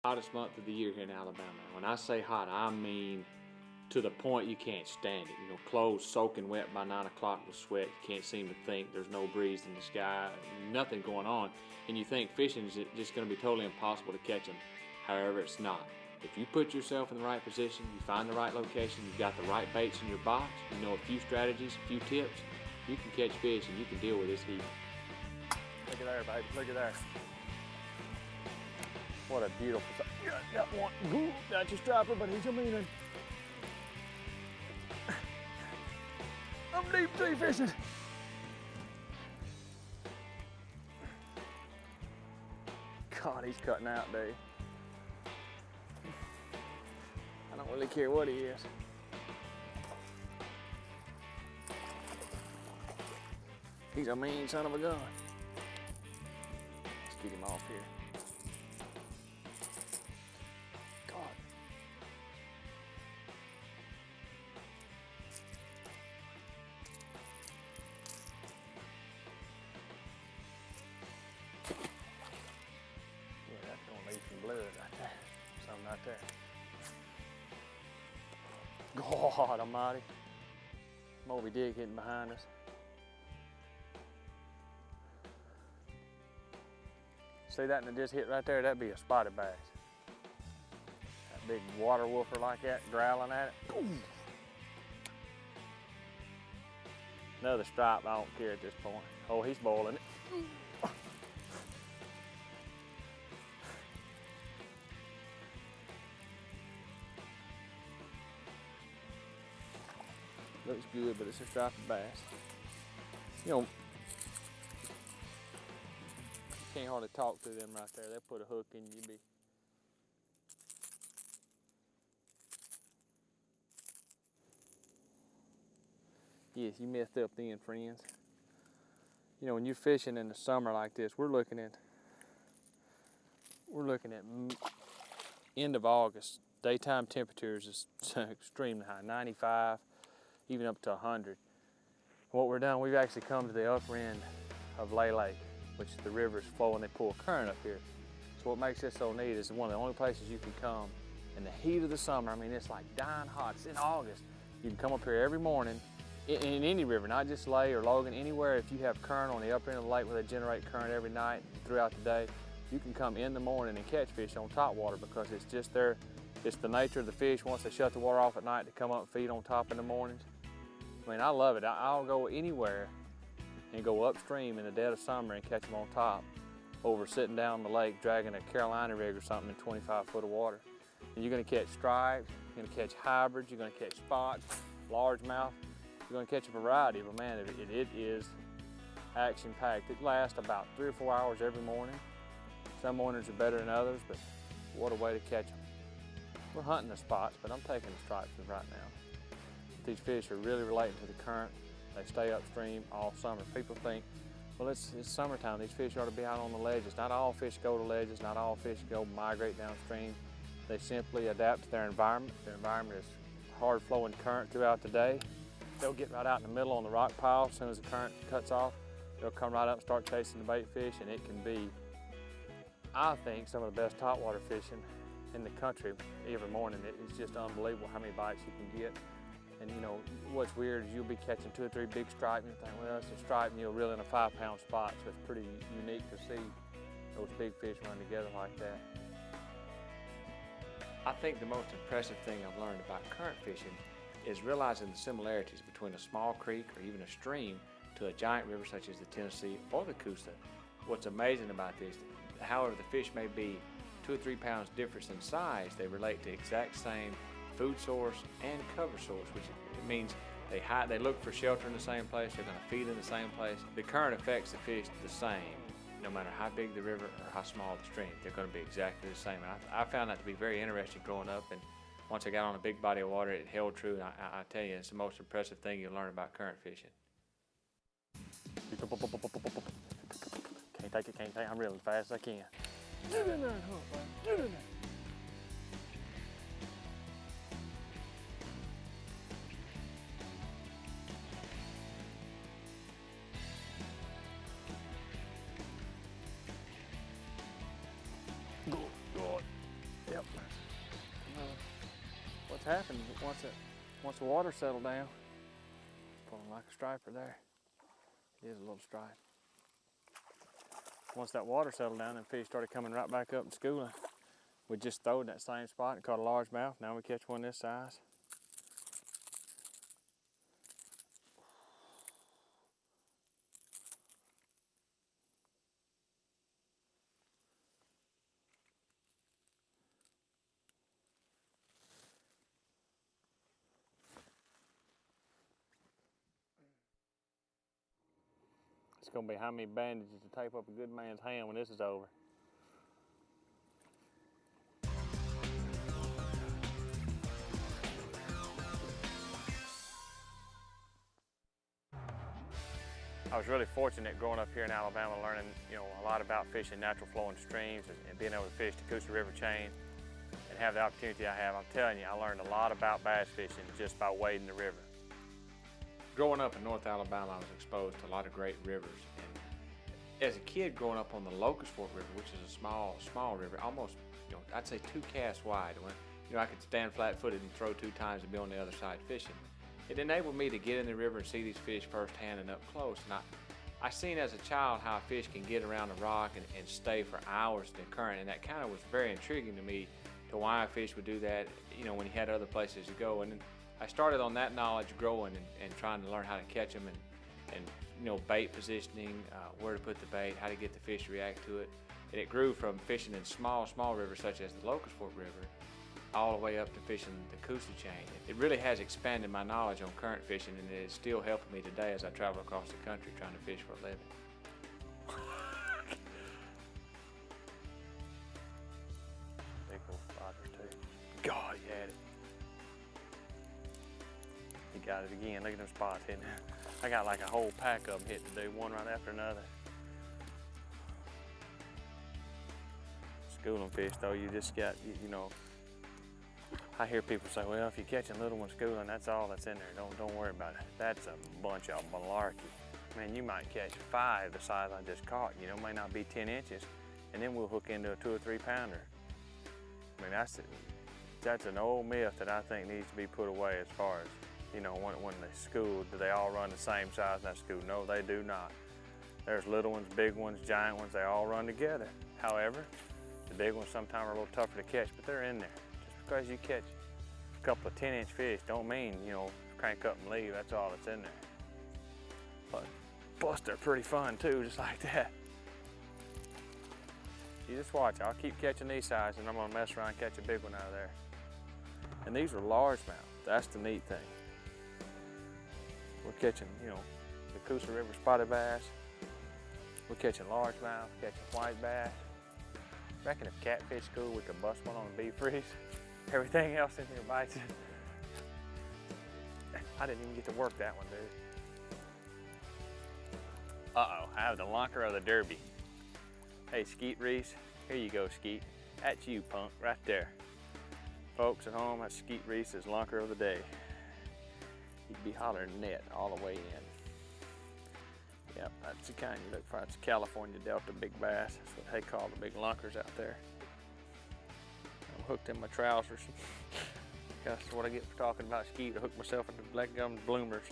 Hottest month of the year here in Alabama. When I say hot, I mean to the point you can't stand it. You know, clothes soaking wet by 9 o'clock with sweat. You can't seem to think. There's no breeze in the sky, nothing going on. And you think fishing is just going to be totally impossible to catch them. However, it's not. If you put yourself in the right position, you find the right location, you've got the right baits in your box, you know a few strategies, a few tips, you can catch fish and you can deal with this heat. Look at there, baby. Look at there. What a beautiful, got one. Ooh, got your striper, but he's a meanin'. I'm deep sea fishing. God, he's cutting out, dude. I don't really care what he is. He's a mean son of a gun. Let's get him off here. God. Yeah, that's gonna leave some blood right there. Something right there. God almighty. Moby Dick getting behind us. See that and it just hit right there? That'd be a spotted bass. That big water woofer like that, growling at it. Ooh. Another stripe, I don't care at this point. Oh, he's boiling it. Looks good, but it's a striped bass. You know, can't hardly talk to them right there. They'll put a hook in you, be. Yes, you messed up then, friends. You know, when you're fishing in the summer like this, we're looking at end of August. Daytime temperatures is extremely high, 95, even up to 100. What we're doing, we've actually come to the upper end of Lake, which the river is flowing, they pull a current up here. So what makes this so neat is one of the only places you can come in the heat of the summer. I mean, it's like dying hot, it's in August. You can come up here every morning in any river, not just Lay or Logan, anywhere. If you have current on the upper end of the lake where they generate current every night throughout the day, you can come in the morning and catch fish on Topwater because it's just there. It's the nature of the fish. Once they shut the water off at night, to come up and feed on top in the mornings. I mean, I love it. I'll go anywhere and go upstream in the dead of summer and catch them on top over sitting down the lake dragging a Carolina rig or something in 25 foot of water. And you're gonna catch stripes, you're gonna catch hybrids, you're gonna catch spots, largemouth, you're gonna catch a variety, but man, it is action packed. It lasts about 3 or 4 hours every morning. Some mornings are better than others, but what a way to catch them. We're hunting the spots, but I'm taking the stripes right now. These fish are really relating to the current. They stay upstream all summer. People think, well, it's summertime. These fish ought to be out on the ledges. Not all fish go to ledges. Not all fish go migrate downstream. They simply adapt to their environment. Their environment is hard flowing current throughout the day. They'll get right out in the middle on the rock pile. As soon as the current cuts off, they'll come right up and start chasing the bait fish, and it can be, I think, some of the best topwater fishing in the country every morning. It's just unbelievable how many bites you can get. And you know, what's weird is you'll be catching 2 or 3 big stripe and you think, well, it's a stripe, and you'll reel in a 5-pound spot. So it's pretty unique to see those big fish run together like that. I think the most impressive thing I've learned about current fishing is realizing the similarities between a small creek or even a stream to a giant river such as the Tennessee or the Coosa. What's amazing about this, however the fish may be 2 or 3 pounds difference in size, they relate to the exact same food source and cover source, which means they look for shelter in the same place, they're going to feed in the same place. The current affects the fish the same, no matter how big the river or how small the stream. They're going to be exactly the same. And I found that to be very interesting growing up, and once I got on a big body of water, it held true, and I tell you, it's the most impressive thing you'll learn about current fishing. Can't take it, can't take it. I'm reeling as fast as I can. Get in there and hunt, man. Get in there. happens once the water settled down. Pulling like a striper there. It is a little stripe. Once that water settled down and fish started coming right back up in schooling, we just throwed in that same spot and caught a largemouth. Now we catch one this size. It's gonna be how many bandages to tape up a good man's hand when this is over. I was really fortunate growing up here in Alabama, learning a lot about fishing natural flowing streams and being able to fish the Coosa River chain and have the opportunity I have. I'm telling you, I learned a lot about bass fishing just by wading the river. Growing up in North Alabama, I was exposed to a lot of great rivers. And as a kid growing up on the Locust Fork River, which is a small river, almost, I'd say 2 casts wide. When, I could stand flat-footed and throw 2 times and be on the other side fishing. It enabled me to get in the river and see these fish firsthand and up close. And I seen as a child how a fish can get around a rock and stay for hours in the current, and that kind of was very intriguing to me, to why a fish would do that, when he had other places to go. And I started on that knowledge growing and trying to learn how to catch them and bait positioning, where to put the bait, how to get the fish to react to it. And it grew from fishing in small rivers such as the Locust Fork River all the way up to fishing the Coosa chain. It really has expanded my knowledge on current fishing, and it is still helping me today as I travel across the country trying to fish for a living. Big old spotters too. God, he had it. He got it again. Look at them spots hitting. I got like a whole pack of them hitting today, one right after another. Schooling fish though, you just got, I hear people say, well, if you're catching little ones schooling, that's all that's in there. Don't worry about it. That's a bunch of malarkey. Man, you might catch 5 the size I just caught. May not be 10 inches, and then we'll hook into a 2 or 3 pounder. I mean, that's an old myth that I think needs to be put away as far as, when they school, do they all run the same size in that school? No, they do not. There's little ones, big ones, giant ones, they all run together. However, the big ones sometimes are a little tougher to catch, but they're in there. Because you catch a couple of 10-inch fish don't mean, crank up and leave. That's all that's in there. But plus they're pretty fun too, just like that. You just watch. I'll keep catching these size and I'm gonna mess around and catch a big one out of there. And these are largemouth. That's the neat thing. We're catching, the Coosa River spotted bass. We're catching largemouth, catching white bass. Reckon if catfish school, we could bust one on the B-freeze. Everything else in here bites it. I didn't even get to work that one, dude. Uh-oh, I have the lunker of the Derby. Hey, Skeet Reese, here you go, Skeet. That's you, punk, right there. Folks at home, that's Skeet Reese's lunker of the day. He'd be hollering net all the way in. Yep, that's the kind you look for. It's California Delta big bass. That's what they call the big lunkers out there. I'm hooked in my trousers. That's what I get for talking about skeet. I hooked myself into black gum bloomers.